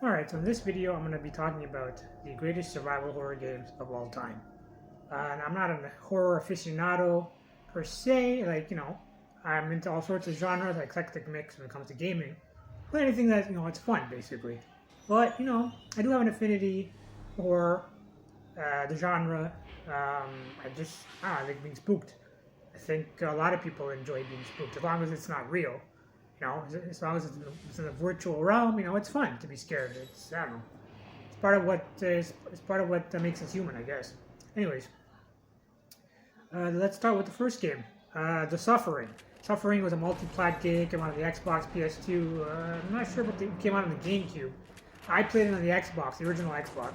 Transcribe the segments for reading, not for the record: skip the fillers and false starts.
Alright, so in this video I'm going to be talking about the greatest survival horror games of all time. And I'm not a horror aficionado per se, I'm into all sorts of genres, like eclectic mix when it comes to gaming. But anything that, it's fun, basically. But, I do have an affinity for the genre. I don't know, I like being spooked. I think a lot of people enjoy being spooked, as long as it's not real. As long as it's in a virtual realm, it's fun to be scared. I don't know. It's part of what makes us human, I guess. Anyways, let's start with the first game, The Suffering. Suffering was a multi-plat game, came out on the Xbox, PS2. I'm not sure, but it came out on the GameCube. I played it on the Xbox, the original Xbox.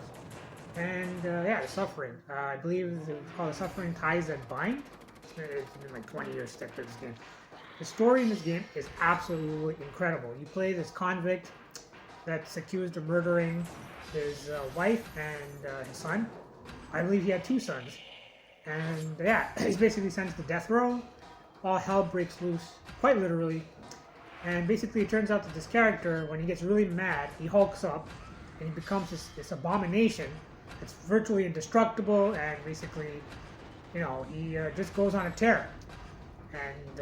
And yeah, The Suffering. I believe it was called The Suffering Ties That Bind. It's been like 20 years since I played this game. The story in this game is absolutely incredible. You play this convict that's accused of murdering his wife and his son. I believe he had two sons. And yeah, he's basically sentenced to death row. All hell breaks loose, quite literally. And basically, it turns out that this character, when he gets really mad, he hulks up and he becomes this abomination that's virtually indestructible. And basically, he just goes on a tear. And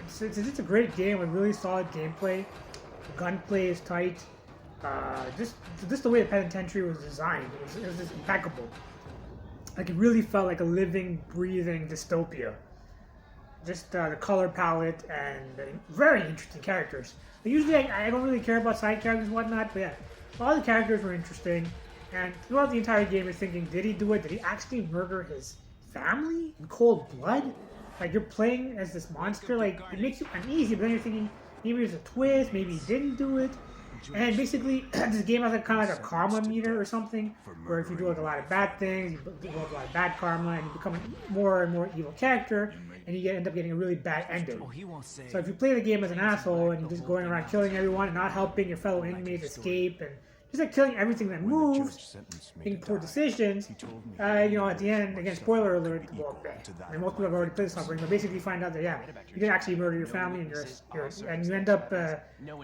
it's a great game with really solid gameplay. The gunplay is tight. Just the way the penitentiary was designed, it was just impeccable. Like it really felt like a living, breathing dystopia. Just the color palette and very interesting characters. Usually, I don't really care about side characters and whatnot, but yeah, all the characters were interesting. And throughout the entire game, you're thinking, did he do it? Did he actually murder his family in cold blood? Like you're playing as this monster, like it makes you uneasy, but then you're thinking maybe there's a twist, maybe he didn't do it. And basically, this game has kind of like a karma meter or something, where if you do like a lot of bad things, you develop a lot of bad karma, and you become a more and more evil character, and you end up getting a really bad ending. So if you play the game as an asshole and you're just going around killing everyone and not helping your fellow inmates escape and just like killing everything that moves, making poor decisions. At the end, again, spoiler alert. Well, most people have already played Suffering, but basically you find out that you did actually murder your family, and and you end up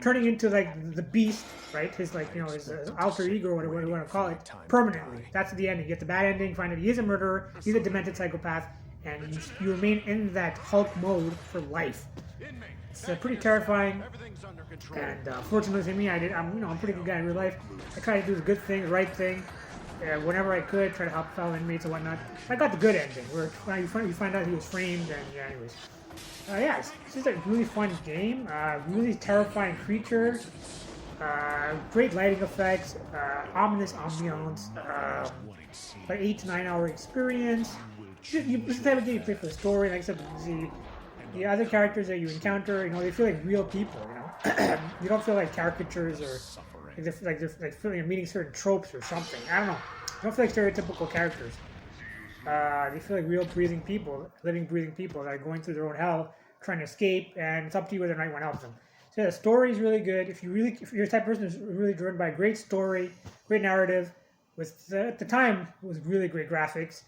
turning into like the beast, right? His his alter ego, or whatever you want to call it, permanently. That's the ending. You get the bad ending. Find out he is a murderer. He's a demented psychopath, and you remain in that Hulk mode for life. It's pretty terrifying. And fortunately for me, I'm a pretty good guy in real life. I try to do the good thing, the right thing, whenever I could, try to help fellow inmates and whatnot. I got the good ending, where you find out he was framed, and yeah, anyways. It's just a really fun game. Really terrifying creature. Great lighting effects. Ominous ambiance. Like 8 to 9 hour experience. This type of game you play for the story. Like I said, the other characters that you encounter, they feel like real people. You don't feel like caricatures or you're meeting certain tropes or something. I don't know. You don't feel like stereotypical characters. They feel like real breathing people, living breathing people that are going through their own hell, trying to escape, and it's up to you whether or not you want to help them. So yeah, the story is really good. If you're the type of person who's really driven by a great story, great narrative, with at the time it was really great graphics.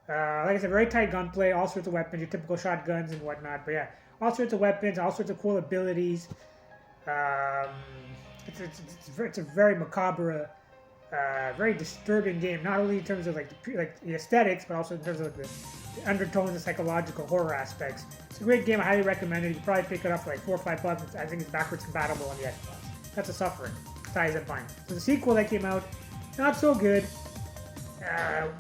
Like I said, very tight gunplay, all sorts of weapons, your typical shotguns and whatnot. But yeah, all sorts of weapons, all sorts of cool abilities. It's a very macabre, very disturbing game. Not only in terms of like the aesthetics, but also in terms of the undertones and psychological horror aspects. It's a great game. I highly recommend it. You can probably pick it up for like $4 or $5. I think it's backwards compatible on the Xbox. That's a Suffering. Ties That Bind. So the sequel that came out, not so good.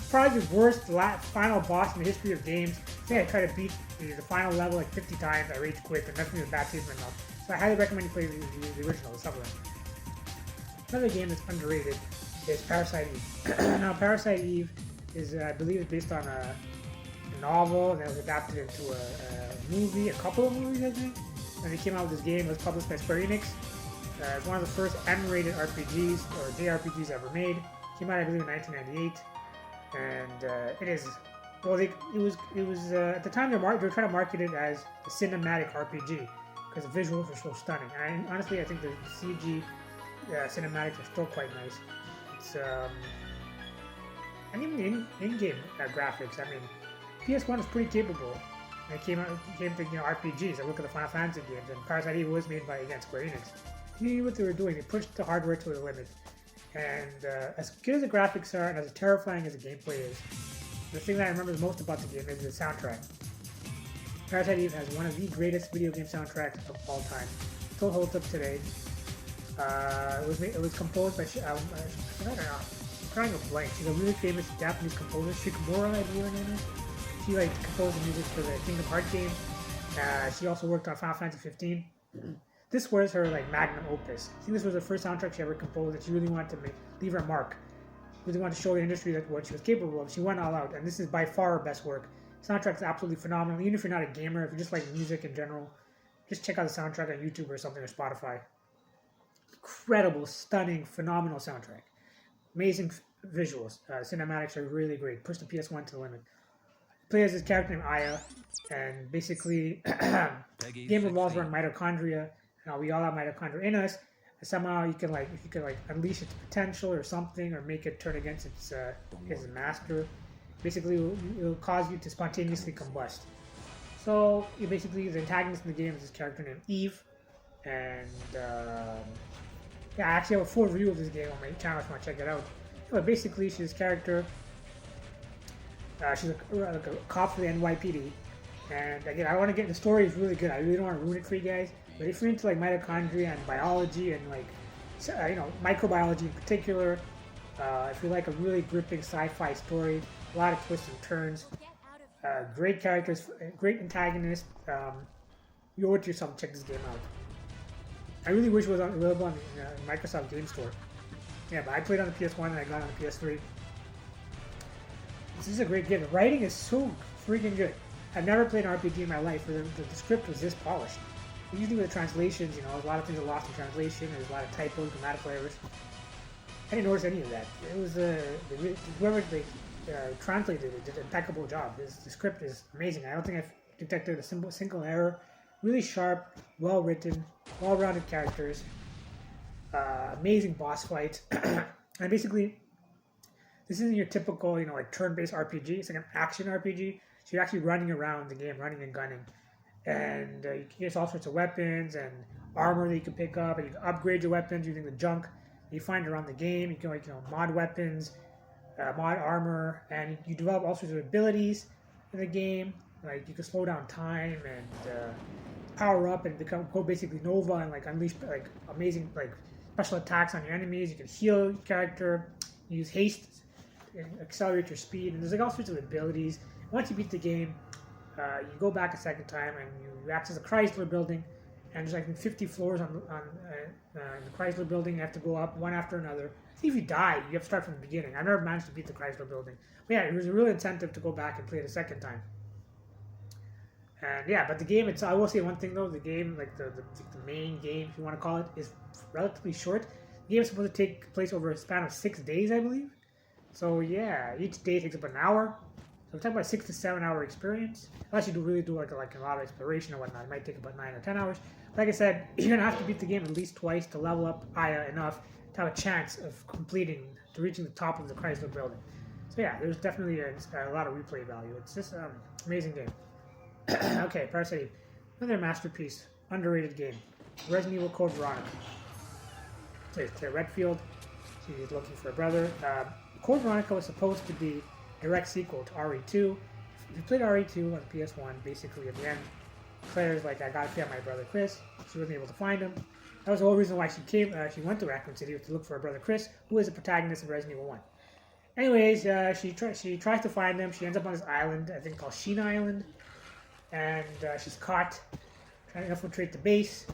Probably the worst final boss in the history of games. I think I tried to beat the final level like 50 times. I rage quit, and nothing was bad taste in my mouth. So I highly recommend you play the original, the Suffering. Another game that's underrated is Parasite Eve. Now, Parasite Eve is, I believe, is based on a novel that was adapted into a movie, a couple of movies, I think. And they came out with this game. It was published by Square Enix. It's one of the first M-rated RPGs or JRPGs ever made. Came out, I believe, in 1998. And it is, well, it was at the time they were trying to market it as a cinematic RPG because the visuals are so stunning. And honestly, I think the CG cinematics are still quite nice. It's and even the in-game graphics. I mean, PS1 is pretty capable. And it came to RPGs. I look at the Final Fantasy games, and Parasite Eve was made by Square Enix. They knew what they were doing. They pushed the hardware to the limit. And as good as the graphics are and as terrifying as the gameplay is, the thing that I remember the most about the game is the soundtrack. Parasite Eve has one of the greatest video game soundtracks of all time. Still holds up today. It was composed by I'm trying to blank. She's a really famous Japanese composer, Shikamura, I believe her name is. She composed the music for the Kingdom Hearts game. She also worked on Final Fantasy 15. This was her magnum opus. I think this was the first soundtrack she ever composed, and she really wanted to leave her mark. She really wanted to show the industry what she was capable of. She went all out, and this is by far her best work. The soundtrack is absolutely phenomenal. Even if you're not a gamer, if you just like music in general, just check out the soundtrack on YouTube or something, or Spotify. Incredible, stunning, phenomenal soundtrack. Amazing visuals. Cinematics are really great. Push the PS1 to the limit. Play as this character named Aya, and basically, the game revolves around mitochondria. We all have mitochondria in us. And somehow you can unleash its potential or something, or make it turn against its master. Basically, it'll cause you to spontaneously combust. So, basically, the antagonist in the game is this character named Eve, and I actually have a full review of this game on my channel if you want to check it out. But basically, she's this character. She's a cop for the NYPD, and again, I want to get the story is really good. I really don't want to ruin it for you guys. But if you're into mitochondria and biology and microbiology in particular, if you like a really gripping sci-fi story, a lot of twists and turns, great characters, great antagonist, you owe it to yourself to check this game out. I really wish it was available on the Microsoft Game Store. Yeah, but I played on the PS1 and I got it on the PS3. This is a great game. The writing is so freaking good. I've never played an RPG in my life where the script was this polished. Usually with the translations, a lot of things are lost in translation. There's a lot of typos, grammatical errors. I didn't notice any of that. It was whoever they translated it did an impeccable job. The script is amazing. I don't think I've detected a single error. Really sharp, well written, well-rounded characters. Amazing boss fights. And basically, this isn't your typical, turn-based RPG. It's like an action RPG. So you're actually running around the game, running and gunning. And you can get all sorts of weapons and armor that you can pick up, and you can upgrade your weapons using the junk that you find around the game. You can mod weapons, mod armor, and you develop all sorts of abilities in the game. Like you can slow down time and power up and go basically Nova and unleash amazing special attacks on your enemies. You can heal your character, use haste, and accelerate your speed, and there's all sorts of abilities. Once you beat the game, you go back a second time and you access the Chrysler building, and there's 50 floors on the Chrysler building. You have to go up one after another. See, if you die, you have to start from the beginning. I never managed to beat the Chrysler building, but yeah, it was a real incentive to go back and play it a second time. And yeah, but the game, I will say one thing though, the game, the main game, if you want to call it, is relatively short. The game is supposed to take place over a span of 6 days, I believe. So yeah, each day takes about an hour. So we're talking about a 6 to 7 hour experience. Unless you really do like a lot of exploration or whatnot, it might take about 9 or 10 hours. Like I said, you're gonna have to beat the game at least twice to level up Aya enough to have a chance of reaching the top of the Chrysler building. So yeah, there's definitely a lot of replay value. It's just an amazing game. Okay, Parasite Eve. Another masterpiece, underrated game. Resident Evil Code Veronica. Plays Claire Redfield. She's looking for a brother. Code Veronica was supposed to be a direct sequel to RE2. If you played RE2 on PS1, basically at the end, Claire's like, I gotta find my brother Chris. She wasn't able to find him. That was the whole reason why she went to Raccoon City to look for her brother Chris, who is the protagonist of Resident Evil 1. Anyways, she tries to find him. She ends up on this island, I think called Sheena Island. And she's caught trying to infiltrate the base,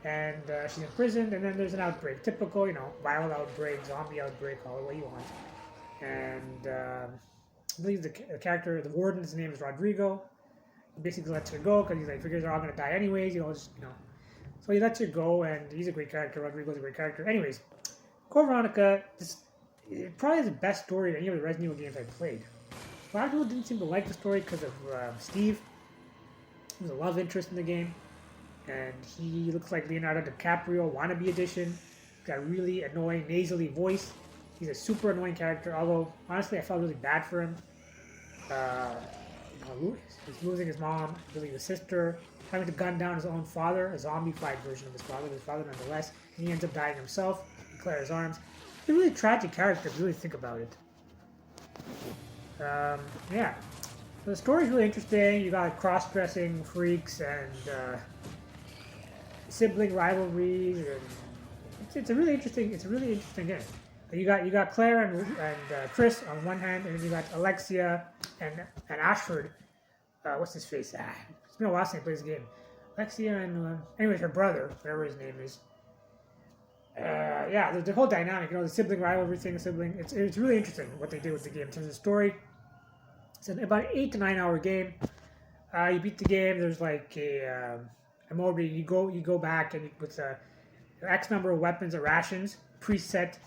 and she's imprisoned, and then there's an outbreak. Typical, viral outbreak, zombie outbreak, call it what you want. And I believe the character, the warden's name is Rodrigo. He basically lets her go because he figures they're all going to die anyways, So he lets her go, and he's a great character. Rodrigo's a great character. Anyways, Code Veronica, it probably is the best story of any of the Resident Evil games I've played. A lot of people didn't seem to like the story because of Steve. He was a love interest in the game, and he looks like Leonardo DiCaprio wannabe edition. He's got a really annoying, nasally voice. He's a super annoying character, although, honestly, I felt really bad for him. He's losing his mom, losing his sister, having to gun down his own father, a zombified version of his father nonetheless. And he ends up dying himself in Claire's arms. They're really tragic characters if you really think about it. Yeah. So the story's really interesting. You got cross-dressing freaks and sibling rivalries, and it's a really interesting game. You got Claire and Chris on one hand, and then you got Alexia and Ashford. What's his face? It's been a while since I played this game. Alexia and anyways, her brother, whatever his name is. Yeah, the whole dynamic, the sibling rivalry thing, it's really interesting what they did with the game in terms of the story. It's about an 8 to 9 hour game. You beat the game. There's like a mode where you go back and with X number of weapons or rations, preset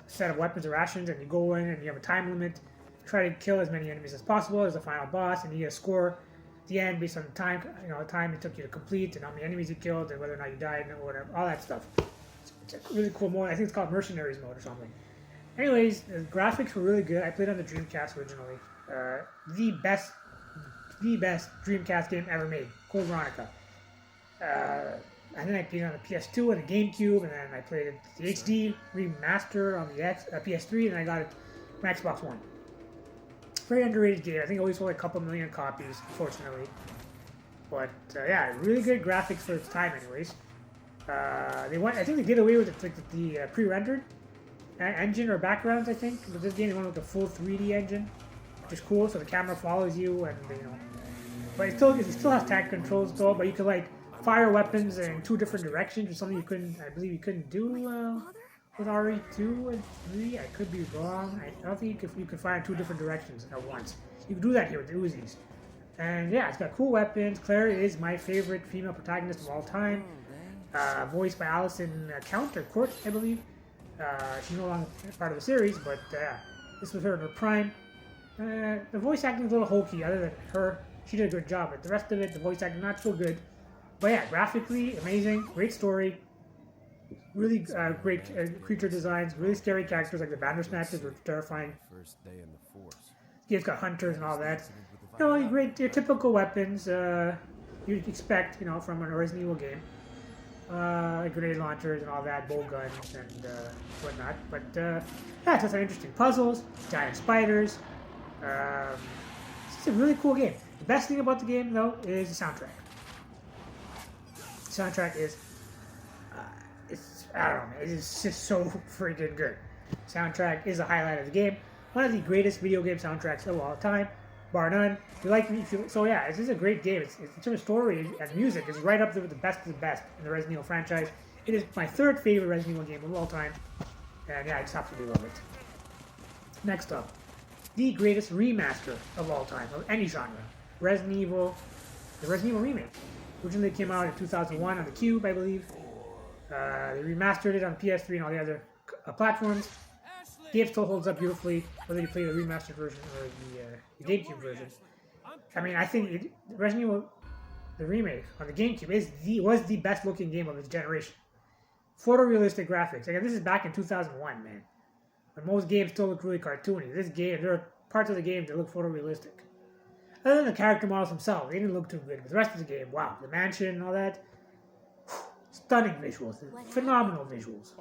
set of weapons or rations, and you go in and you have a time limit. Try to kill as many enemies as possible as the final boss, and you get a score at the end based on the time, the time it took you to complete, and how many enemies you killed, and whether or not you died, and whatever, all that stuff. It's a really cool mode. I think it's called Mercenaries mode or something. Anyways, the graphics were really good. I played on the Dreamcast originally. The best Dreamcast game ever made. Code Veronica. And then I played on the PS2 and the GameCube, and then I played it the HD remaster on the PS3, and I got it on Xbox One. Very underrated game. I think it only sold a couple million copies, unfortunately. But yeah, really good graphics for its time, anyways. I think they did away with the pre-rendered engine or backgrounds. I think, but this game they went with the full 3D engine, which is cool. So the camera follows you, and but it still has tactic controls though. But you can like fire weapons in 2 different directions, or something I believe you couldn't do with RE2 and 3. I could be wrong. I don't think you could fire in 2 different directions at once. You can do that here with the Uzis. And yeah, it's got cool weapons. Claire is my favorite female protagonist of all time. Voiced by Alison Court, I believe. She's no longer part of the series, but this was her in her prime. The voice acting is a little hokey, other than her. She did a good job, but the rest of it, the voice acting, not so good. But yeah, graphically, amazing, great story. Really great creature designs, really scary characters like the Bandersnatchers, which are terrifying. It's got hunters and all that. Your typical weapons you'd expect, from a Resident Evil game. Grenade launchers and all that, bow guns and whatnot. But yeah, it's just interesting puzzles, giant spiders. It's just a really cool game. The best thing about the game, though, is the soundtrack. The soundtrack is, I don't know, it's just so freaking good. Soundtrack is the highlight of the game. One of the greatest video game soundtracks of all time, bar none. So yeah, it's just a great game. It's in terms of story and music, it's right up there with the best of the best in the Resident Evil franchise. It is my 3rd favorite Resident Evil game of all time, and yeah, I just absolutely love it. Next up, the greatest remaster of all time of any genre, the Resident Evil remake. Originally came out in 2001 on the Cube, I believe. They remastered it on PS3 and all the other platforms. The game still holds up beautifully, whether you play the remastered version or the GameCube version. I mean, I think Resident Evil, the remake on the GameCube, was the best looking game of its generation. Photorealistic graphics. Again, this is back in 2001, man. When most games still look really cartoony. This game, there are parts of the game that look photorealistic. Other than the character models themselves, they didn't look too good. But the rest of the game, wow, the mansion and all that, stunning visuals, phenomenal visuals.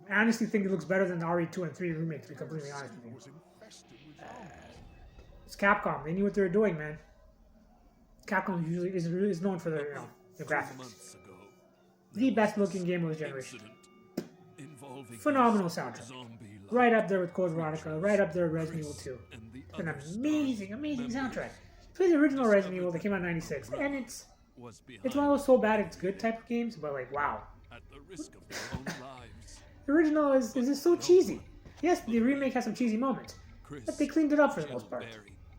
I honestly think it looks better than the RE2 and 3 remake, to be completely honest with you. It's Capcom. They knew what they were doing, man. Capcom usually is known for their graphics. The best looking game of the generation. Phenomenal soundtrack. Right up there with Code Veronica, right up there with Resident Evil 2. It's an amazing, amazing soundtrack. Play the original Resident Evil that came out in '96, and it's one of those so bad it's good type of games, but like, wow. The original is just so cheesy. Yes, the remake has some cheesy moments, but they cleaned it up for the most part.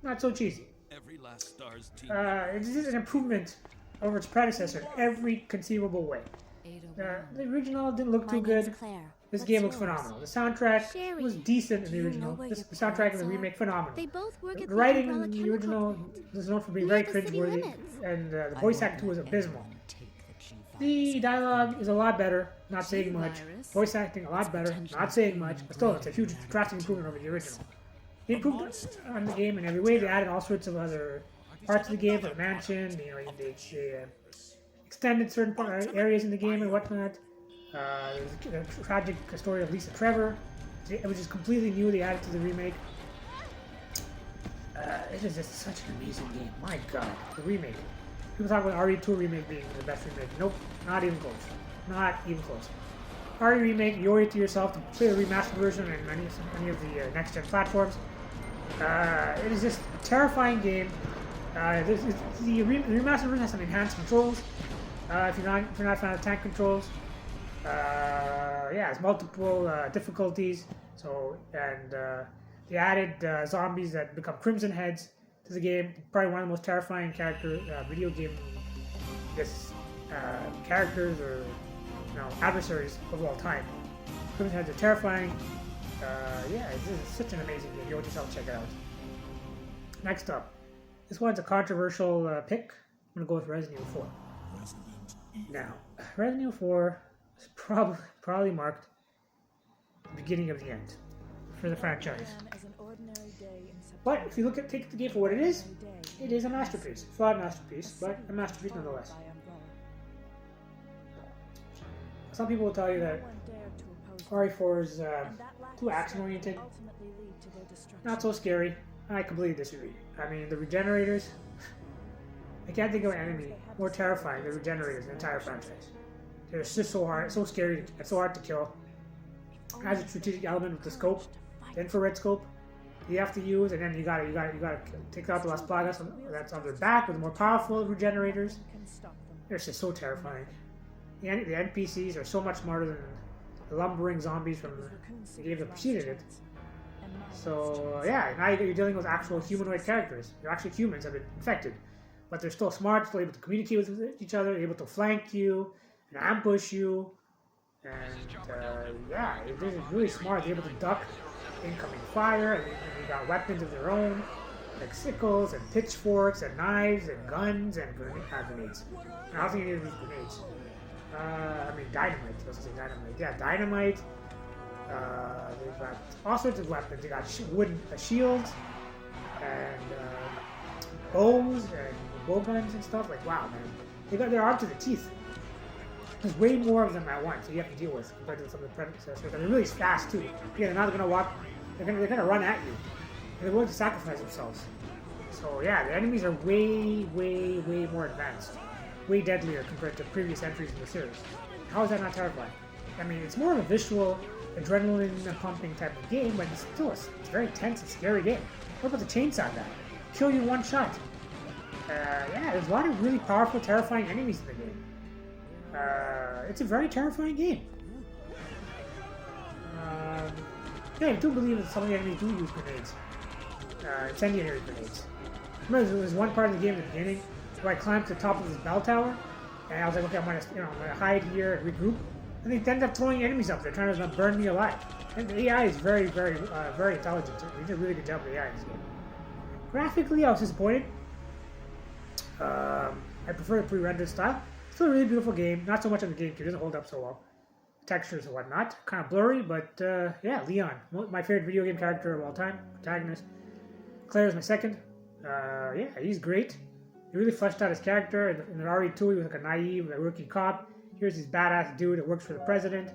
Not so cheesy. It's just an improvement over its predecessor in every conceivable way. The original didn't look too good. This game looks phenomenal. The soundtrack was decent in the original. The soundtrack in the remake, phenomenal. The writing in the original is known for being very cringeworthy, and the voice acting was abysmal. The dialogue is a lot better, not saying much. Voice acting a lot better, not saying much, but still, it's a huge drastic improvement over the original. They improved on the game in every way. They added all sorts of other parts of the game, like the mansion. They extended certain areas in the game and whatnot. There's a tragic story of Lisa Trevor, which is completely new. They added to the remake. It is just such an amazing game. My God, the remake. People talk about RE2 remake being the best remake. Nope, not even close. Not even close. RE remake, you owe it to yourself to play the remastered version on any of the next-gen platforms. It is just a terrifying game. The remastered version has some enhanced controls. If you're not a fan of tank controls, yeah, it's multiple difficulties. So they added zombies that become Crimson Heads to the game. Probably one of the most terrifying video game, characters or adversaries of all time. Crimson Heads are terrifying. Yeah, it's such an amazing game. You owe yourself to check it out. Next up, this one's a controversial pick. I'm gonna go with Resident Evil 4. Now, Resident Evil 4 is probably marked the beginning of the end for the franchise. But if you take the game for what it is a masterpiece. Flawed masterpiece, but a masterpiece nonetheless. Some people will tell you that RE4 is too action-oriented, not so scary. I completely disagree. I mean, the Regenerators, I can't think of an enemy more terrifying than Regenerators in the entire franchise. They're just so hard, so scary, and so hard to kill. It has a strategic element with the scope, the infrared scope you have to use, and then you gotta take out the Las Plagas that's on their back with the more powerful Regenerators. They're just so terrifying. The NPCs are so much smarter than the lumbering zombies from the game that preceded it. So yeah, now you're dealing with actual humanoid characters. They're actually humans that have been infected, but they're still smart, still able to communicate with each other, able to flank you and ambush you. And yeah, they're really smart. They're able to duck incoming fire, and they got weapons of their own, like sickles and pitchforks and knives and guns and grenades. And I don't think any of these grenades. I mean dynamite. I was going to say dynamite. Yeah, dynamite. They've got all sorts of weapons. They got wooden shields and bows and bow guns and stuff. Like wow, man, they're armed to the teeth. There's way more of them at once that you have to deal with compared to some of the predecessors. And they're really fast too. Yeah, they're not going to walk. They're gonna run at you. And they're willing to sacrifice themselves. So yeah, the enemies are way more advanced, way deadlier compared to previous entries in the series. How is that not terrifying? I mean, it's more of a visual, adrenaline-pumping type of game, but it's still it's a very tense and scary game. What about the chainsaw guy? Kill you one shot. Yeah, there's a lot of really powerful, terrifying enemies in the game. It's a very terrifying game. Yeah, I do believe that some of the enemies do use grenades. Incendiary grenades. Remember, there was one part of the game at the beginning where I climbed to the top of this bell tower, and I was like, okay, I'm gonna hide here and regroup. And they ended up throwing enemies up there, trying to burn me alive. And the AI is very intelligent. They did a really good job with the AI in this game. Graphically, I was disappointed. I prefer the pre-rendered style. Still a really beautiful game. Not so much on the GameCube. It doesn't hold up so well. Textures and whatnot. Kind of blurry, but yeah, Leon. My favorite video game character of all time. Protagonist. Claire is my second. Yeah, he's great. He really fleshed out his character. In the RE2, he was like a naive, rookie cop. Here's this badass dude that works for the president.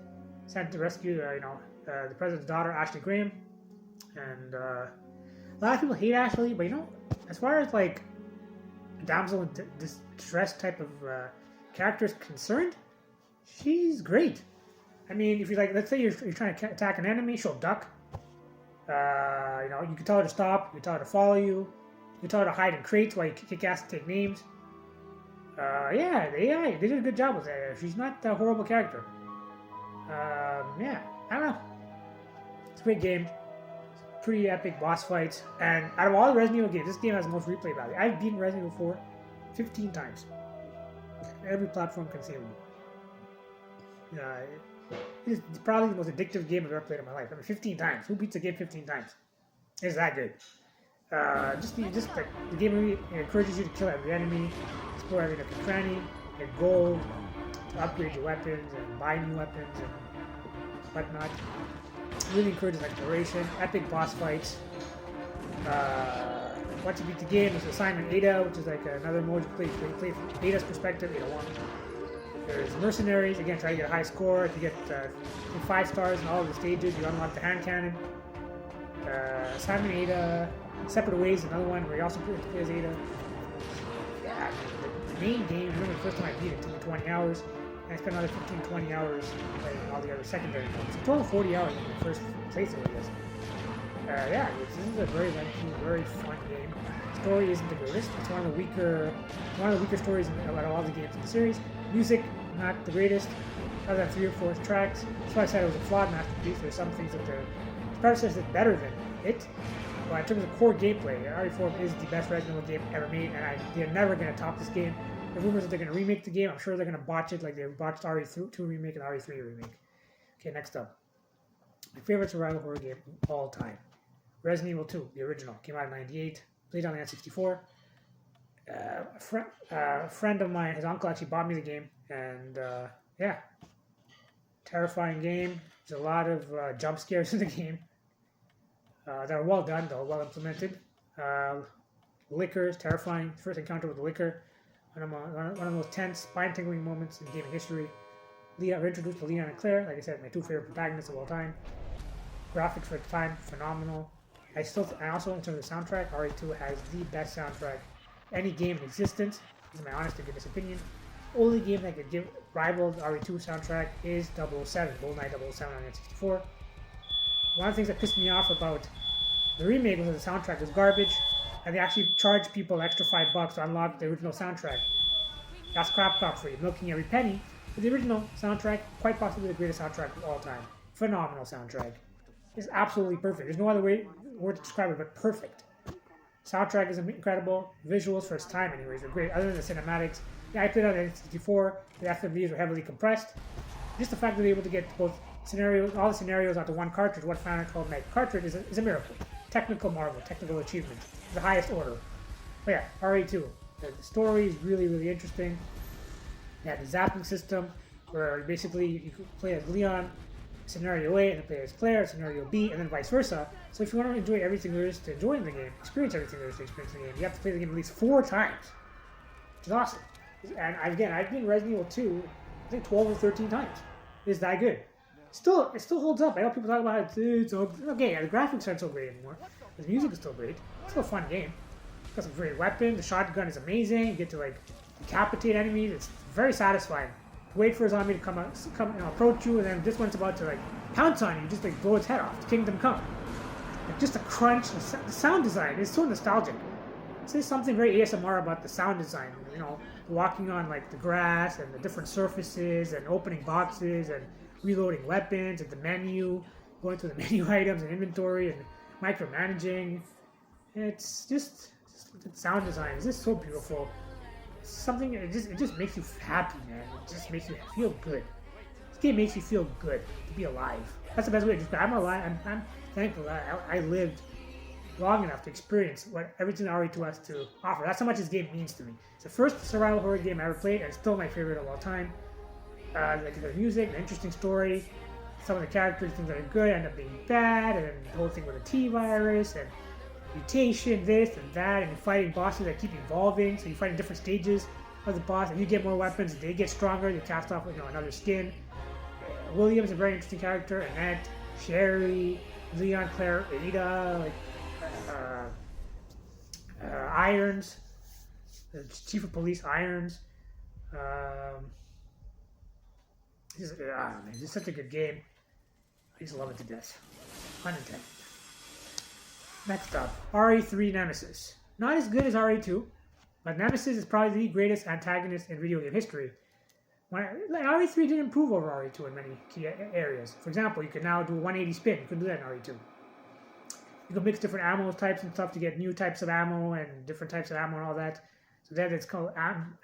Sent to rescue, the president's daughter, Ashley Graham. And a lot of people hate Ashley, but as far as like damsel in distress type of character is concerned, she's great. I mean, if you let's say you're trying to attack an enemy, she'll duck. You can tell her to stop. You can tell her to follow you. You can tell her to hide in crates while you kick ass and take names. Yeah, the AI, they did a good job with that. She's not a horrible character. Yeah, I don't know. It's a great game. Pretty epic boss fights. And out of all the Resident Evil games, this game has the most replay value. I've beaten Resident Evil 4 15 times. Every platform conceivable. It's probably the most addictive game I've ever played in my life. I mean, 15 times. Who beats a game 15 times? It's that good. The game really encourages you to kill every enemy, explore every nook and cranny, get gold, to upgrade your weapons and buy new weapons and whatnot. Really encourages exploration, epic boss fights. Once you beat the game, there's assignment Ada, which is like another mode you play from Ada's perspective, Ada 1. There's mercenaries, again, try to get a high score. If you get 5 stars in all of the stages, you unlock the hand cannon. Simon Ada, Separate Ways, another one where you also play as Ada. Yeah, the main game, I remember the first time I beat it, it took me 20 hours. And I spent another 15-20 hours playing all the other secondary modes. So total 40 hours in the first playthrough, I guess. Yeah, this is a very lengthy, very fun game. Story isn't the greatest. It's one of the weaker stories out of all the games in the series. Music, not the greatest. Other than 3 or 4 tracks. That's why I said it was a flawed masterpiece. There's some things that the predecessor did better than it. But in terms of core gameplay, RE4 is the best Resident Evil game ever made, and they're never going to top this game. The rumors that they're going to remake the game, I'm sure they're going to botch it like they botched RE2 remake and RE3 remake. Okay, next up. My favorite survival horror game of all time. Resident Evil 2, the original. Came out in 98. Played on the N64. A friend of mine, his uncle actually bought me the game. And, yeah. Terrifying game. There's a lot of jump scares in the game. That are well done, though, well implemented. Liquor is terrifying. First encounter with the liquor. One of the most tense, spine-tingling moments in gaming history. We're introduced to Leon and Claire. Like I said, my 2 favorite protagonists of all time. Graphics for the time, phenomenal. And also in terms of soundtrack, RE2 has the best soundtrack any game in existence. This is my honest to goodness opinion. Only game that could rival the RE2 soundtrack is 007, GoldenEye 007 on N64. One of the things that pissed me off about the remake was that the soundtrack was garbage, and they actually charged people an extra $5 to unlock the original soundtrack. That's crap for you, milking every penny. But the original soundtrack, quite possibly the greatest soundtrack of all time. Phenomenal soundtrack. It's absolutely perfect. There's no other word to describe it but perfect. Soundtrack is incredible. Visuals for its time, anyways, are great. Other than the cinematics, yeah, I played on the N64. The FMVs were heavily compressed. Just the fact that they were able to get both all the scenarios onto one cartridge, one 512 meg cartridge, is a miracle. Technical marvel, technical achievement, the highest order. But yeah, RE2. The story is really, really interesting. They had the zapping system, where basically you could play as Leon, scenario A, and then play as Claire, scenario B, and then vice versa. So if you want to enjoy everything there is to enjoy in the game, experience everything there is to experience in the game, you have to play the game at least 4 times. Which is awesome. And again, I've been Resident Evil 2, I think 12 or 13 times. It's that good. It still holds up. I know people talk about it. It's okay. Yeah, the graphics aren't so great anymore. The music is still great. It's still a fun game. It's got some great weapons. The shotgun is amazing. You get to decapitate enemies. It's very satisfying. Wait for his army to come approach you, and then this one's about to pounce on you, just blow its head off. The Kingdom Come. Just a crunch. The sound design is so nostalgic. There's something very ASMR about the sound design. Walking on the grass and the different surfaces and opening boxes and reloading weapons and the menu, going through the menu items and inventory and micromanaging. It's just the sound design is just so beautiful. It's something it just makes you happy, man. It just makes you feel good. This game makes you feel good to be alive. That's the best way to describe it. I'm alive. I'm thankful that I lived long enough to experience what everything RE2 has to offer. That's how much this game means to me. It's the first survival horror game I ever played, and it's still my favorite of all time. The music, the interesting story, some of the characters, things that are good end up being bad, and the whole thing with the T-virus, and mutation, this and that, and you're fighting bosses that keep evolving, so you fight in different stages of the boss, and you get more weapons, they get stronger, you cast off another skin. William's a very interesting character, Annette, Sherry, Leon, Claire, Ada, Irons, the chief of police, Irons. This is such a good game. I just love it to death. Unintended. Next up, RE3 Nemesis. Not as good as RE2, but Nemesis is probably the greatest antagonist in video game history. RE3 did improve over RE2 in many key areas. For example, you can now do a 180 spin. You couldn't do that in RE2. You can mix different ammo types and stuff to get new types of ammo and different types of ammo and all that. So that it's called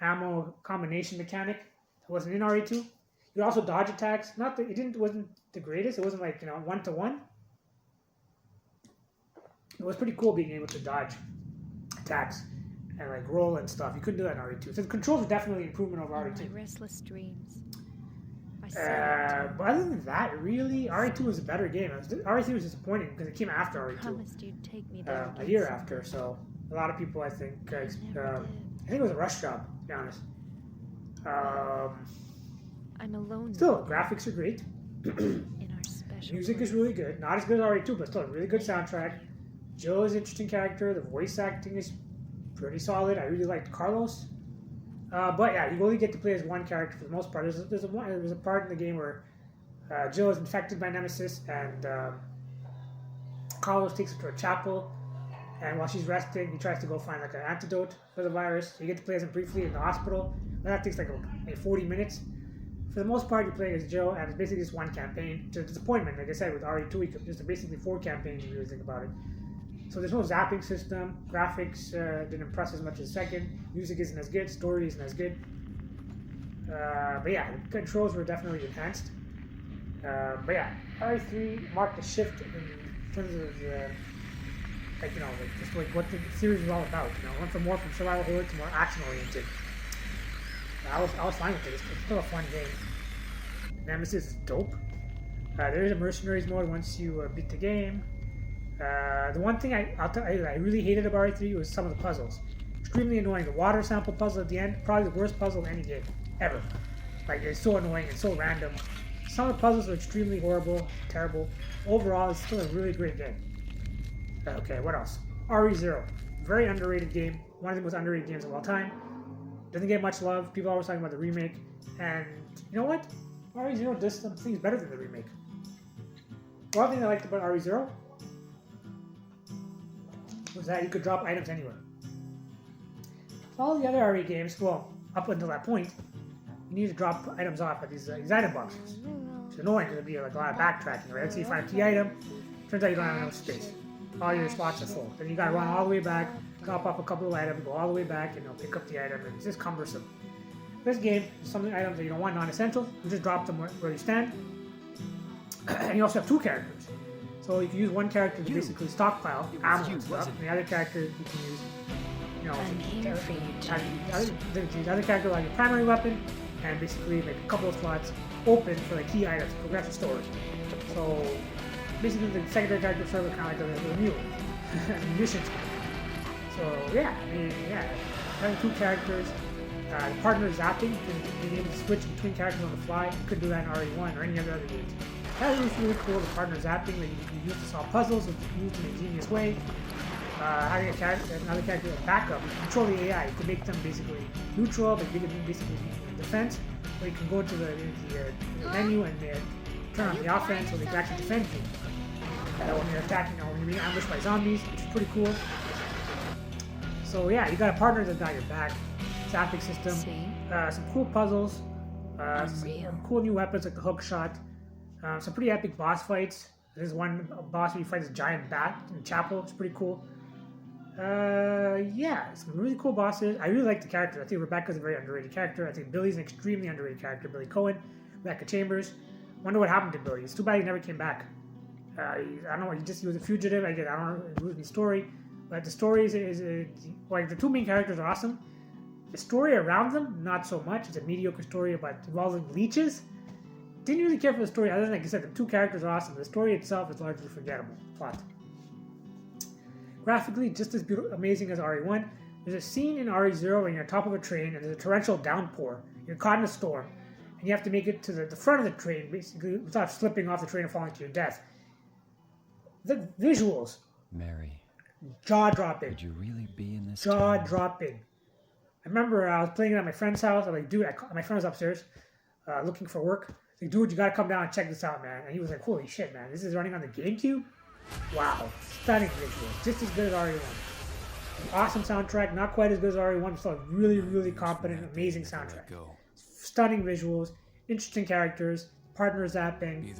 ammo combination mechanic. It wasn't in RE2. You could also dodge attacks. Wasn't the greatest. It wasn't 1-to-1. It was pretty cool being able to dodge attacks and roll and stuff. You couldn't do that in RE2. So the controls are definitely an improvement over RE2. My restless dreams. But other than that, really, RE2 was a better game. RE3 was disappointing because it came after RE2. A year after, so a lot of people, I think it was a rush job, to be honest. I'm alone. Still, graphics are great. In our special Music is really good. Not as good as RE2, but still a really good soundtrack. Jill is an interesting character. The voice acting is pretty solid. I really liked Carlos. But yeah, you only get to play as one character for the most part. There's a part in the game where Jill is infected by Nemesis, and Carlos takes her to a chapel. And while she's resting, he tries to go find like an antidote for the virus. So you get to play as him briefly in the hospital. That takes like 40 minutes. For the most part, you play as Jill, and it's basically just one campaign. To disappointment, like I said, with RE2, it's basically 4 campaigns if you really think about it. So there's no zapping system. Graphics didn't impress as much as second. Music isn't as good. Story isn't as good. But yeah, the controls were definitely enhanced. But yeah, RE3 marked a shift in terms of just like what the series was all about. Went from more from survival horror to more action oriented. I was fine with it. It's still a fun game. Nemesis is dope. There is a mercenaries mode once you beat the game. The one thing I really hated about RE3 was some of the puzzles. Extremely annoying. The water sample puzzle at the end, probably the worst puzzle in any game ever. Like, it's so annoying and so random. Some of the puzzles are extremely horrible, terrible. Overall, it's still a really great game. Okay, what else? RE0. Very underrated game. One of the most underrated games of all time. Doesn't get much love. People are always talking about the remake. And you know what? RE0 does some things better than the remake. One thing I liked about RE0 was that you could drop items anywhere. All the other RE games, well, up until that point, you need to drop items off at these item boxes. It's annoying because it'd be like a lot of backtracking, right? Let's say you find a key item, turns out you don't have enough space. All your spots are full. Then you gotta run all the way back, drop off a couple of items, go all the way back, and pick up the item, and it's just cumbersome. This game, some items that you don't want, non-essential, you just drop them where you stand. And you also have 2 characters. So you can use one character to basically stockpile ammo and stuff, and the other character you can use, the other character like your primary weapon, and basically make a couple of slots open for the key items, progressive storage. So basically the secondary character server kind of like a mule, munitions. So yeah, having 2 characters, the partner zapping, being able to switch between characters on the fly. You couldn't do that in RE1 or any other games. That was really cool. The partner zapping that you can use to solve puzzles, which you used in an ingenious way. Having another character as backup, you control the AI. You can make them basically neutral, but you can basically in defense. Or you can go to the menu and turn on the offense, so they can actually defend you. When you're attacking, when you're being ambushed by zombies, which is pretty cool. So yeah, you got a partner that's got your back. Zapping system, some cool puzzles, some cool new weapons like the hook shot, some pretty epic boss fights. There's one boss where you fight this giant bat in the chapel. It's pretty cool. Yeah, some really cool bosses. I really like the character. I think Rebecca's a very underrated character. I think Billy's an extremely underrated character. Billy Cohen, Rebecca Chambers. Wonder what happened to Billy. It's too bad he never came back. I don't know. He was a fugitive. I don't know who's in the story, but the story is like the 2 main characters are awesome. The story around them, not so much. It's a mediocre story about involving leeches. Didn't really care for the story other than, like I said, the 2 characters are awesome. The story itself is largely forgettable. Plot. Graphically, just as amazing as RE1. There's a scene in RE0 when you're on top of a train and there's a torrential downpour. You're caught in a storm, and you have to make it to the front of the train, basically, without slipping off the train and falling to your death. The visuals. Mary. Jaw-dropping. Could you really be in this? Jaw-dropping. I remember I was playing it at my friend's house. I'm like, dude, my friend was upstairs looking for work. I was like, dude, you gotta come down and check this out, man. And he was like, holy shit, man, this is running on the GameCube? Wow, stunning visuals. Just as good as RE1. An awesome soundtrack, not quite as good as RE1, but still a really, really competent, amazing soundtrack. Stunning visuals, interesting characters, partner zapping,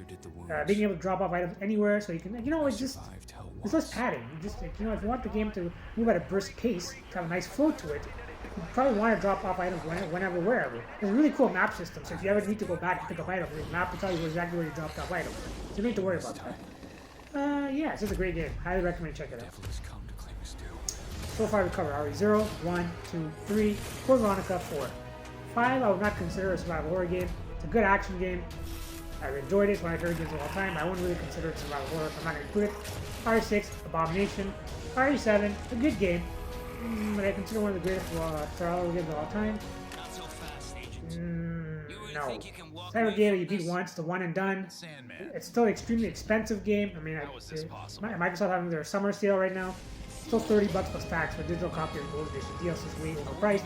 being able to drop off items anywhere, so you can, it's just, there's less padding. You just, if you want the game to move at a brisk pace, to have a nice flow to it, you probably want to drop off items whenever, wherever. There's a really cool map system, so if you ever need to go back and pick up items, the map will tell you exactly where you dropped off items. So you don't need to worry about that. Yeah, it's just a great game. Highly recommend check it out. So far we covered RE0, 1, 2, 3, Code Veronica, 4. 5 I would not consider a survival horror game. It's a good action game. I've enjoyed it. It's one of my favorite games of all time. I wouldn't really consider it survival horror, so I'm not going to include it. RE6, Abomination. RE7, a good game. But I consider one of the greatest survival games of all time. No, No. think you can walk It's the type of away game that from you beat this? once, the one and done. Sandman. It's still an extremely expensive game. I mean, How is this possible? Microsoft having their summer sale right now. Still $30 plus tax for digital copy of Gold Edition. DLC is way overpriced.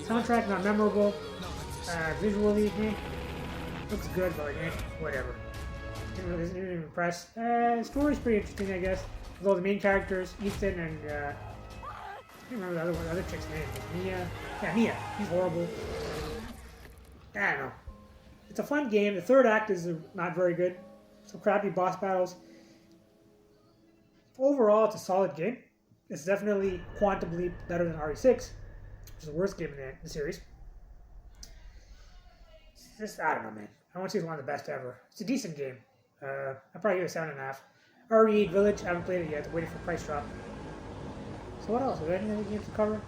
Soundtrack not memorable. Visually, looks good, but like, whatever. Didn't really impress. Story's pretty interesting, I guess. Although the main characters, Ethan and I can't remember the other chick's name. Mia. Yeah, Mia. She's horrible. I don't know. It's a fun game. The third act is not very good. Some crappy boss battles. Overall, it's a solid game. It's definitely quantumly better than RE6, which is the worst game in the series. It's just, I don't know, man. I want to say it's one of the best ever. It's a decent game. I'll probably give it a 7.5. RE8 Village, I haven't played it yet. Waiting for price drop. So what else? Are there any other games to cover?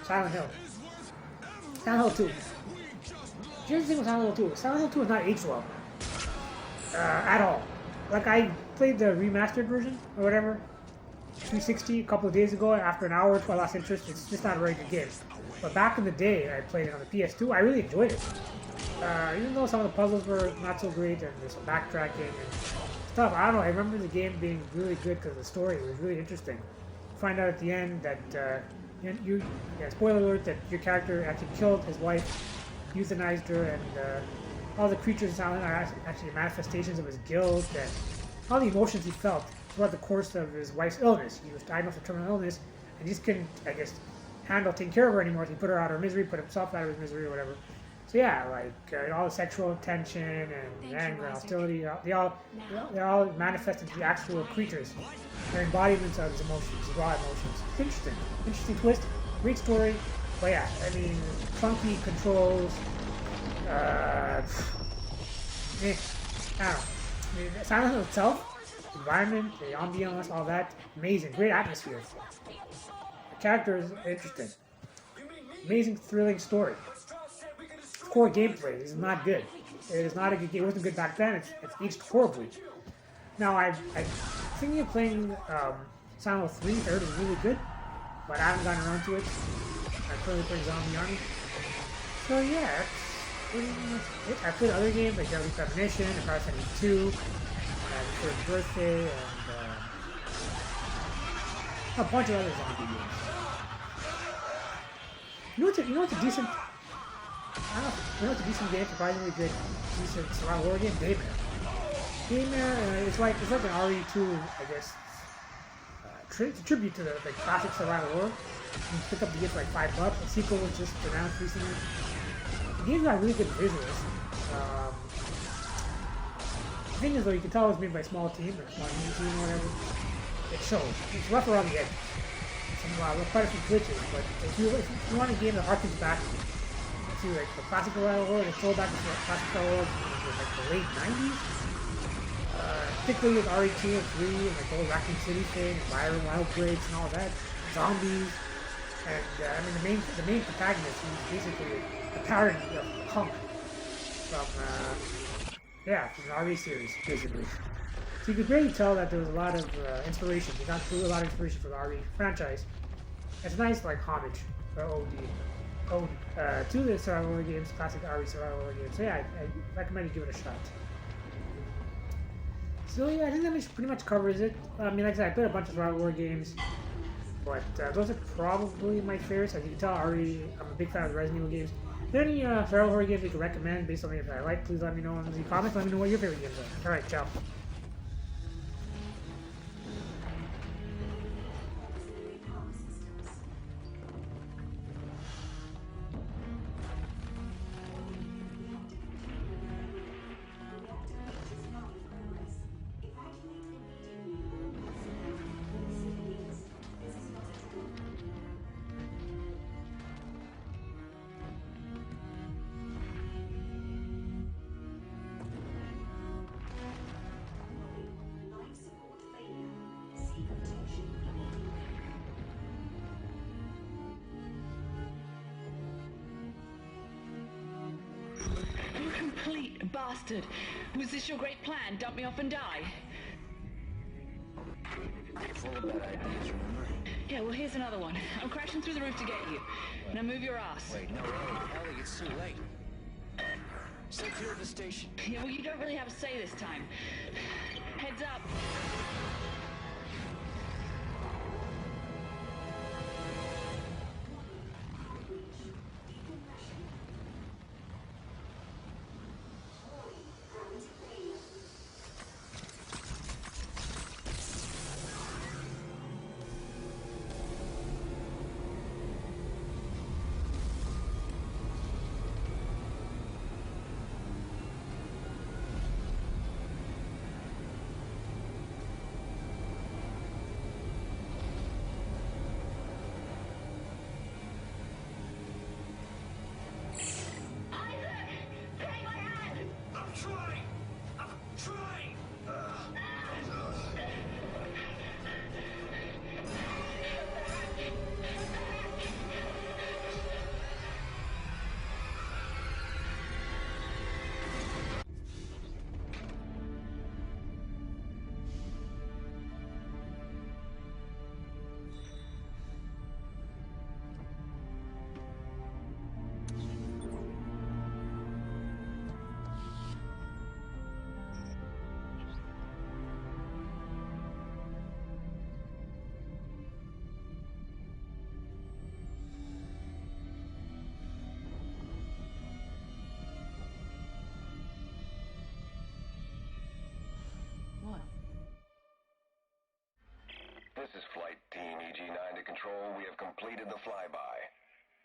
Silent Hill. Silent Hill 2. Here's the thing with Silent Hill 2. Silent Hill 2 is not aged well. At all. Like, I played the remastered version, or whatever, 360 a couple of days ago. After an hour or two, I lost interest. It's just not a very good game. But back in the day, I played it on the PS2. I really enjoyed it. Even though some of the puzzles were not so great, and there's some backtracking and stuff, I don't know. I remember the game being really good because the story was really interesting. Find out at the end that spoiler alert, that your character actually killed his wife, euthanized her, and all the creatures in Silent Hill are actually manifestations of his guilt, and all the emotions he felt throughout the course of his wife's illness. He was diagnosed with terminal illness, and he just couldn't, I guess, handle taking care of her anymore. So he put her out of her misery, put himself out of his misery, or whatever. So yeah, like all the sexual tension and anger and hostility, they all manifest into the actual creatures. They're embodiments of his emotions, his raw emotions. It's interesting twist, great story. But yeah, I mean, funky controls. I don't know. I mean, Silent Hill itself, the environment, the ambiance, all that, amazing, great atmosphere. The characters, interesting. Amazing, thrilling story. Core gameplay is not good. It is not a good game. It wasn't good back then. It's aged horribly. Now, I'm thinking of playing Silent Hill 3. I heard it's really good, but I haven't gotten around to it. I'm currently playing Zombie Army. So yeah, that's pretty much it. I played other games like Deadly Premonition, and Power 72, and First Birthday, and a bunch of other zombie games. You know what's a decent... I don't know. You know what's a decent game, surprisingly good, decent survival horror game? Daymare. Daymare, it's like an RE2, I guess. It's a tribute to the classic survival horror. You can pick up the game for like $5. The sequel was just announced recently. The game's got really good visuals. The thing is, though, you can tell it was made by a small team, or a small indie team, or whatever. It shows. It's rough around the edges. Quite a few glitches, but if you want a game that harkens back to like the classic survival horror, it's still back to the classic survival horror in like the late 90s. Particularly with RE2 and 3 and like the whole Raccoon City thing, viral outbreaks and all that, zombies, and I mean the main protagonist, he's basically a parody of Punk from the RE series, basically. So you could really tell that there was a lot of inspiration. They got through a lot of inspiration from the RE franchise. It's a nice like homage to the survival horror games, classic RE survival horror games. So yeah, I recommend you give it a shot. So yeah, I think that pretty much covers it. I mean, like I said, I played a bunch of survival horror games, but those are probably my favorites. As you can tell, I'm a big fan of the Resident Evil games. If there are any survival horror games you can recommend based on the games I like, please let me know in the comments. Let me know what your favorite games are. Alright, ciao. Complete bastard. Was this your great plan? Dump me off and die? Full of bad ideas, remember? Yeah, well, here's another one. I'm crashing through the roof to get you. Now move your ass. Wait, no, Ellie, it's too late. Stay clear of the station. Yeah, well, you don't really have a say this time. Heads up. What? This is Flight Team EG9 to Control. We have completed the flyby.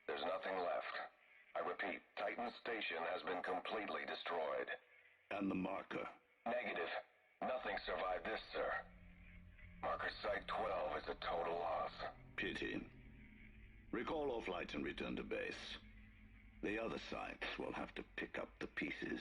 There's nothing left. I repeat, Titan Station has been completely destroyed. And the marker? Negative. Nothing survived this, sir. Marker Site 12 is a total loss. Pity. Recall all flights and return to base. The other sites will have to pick up the pieces.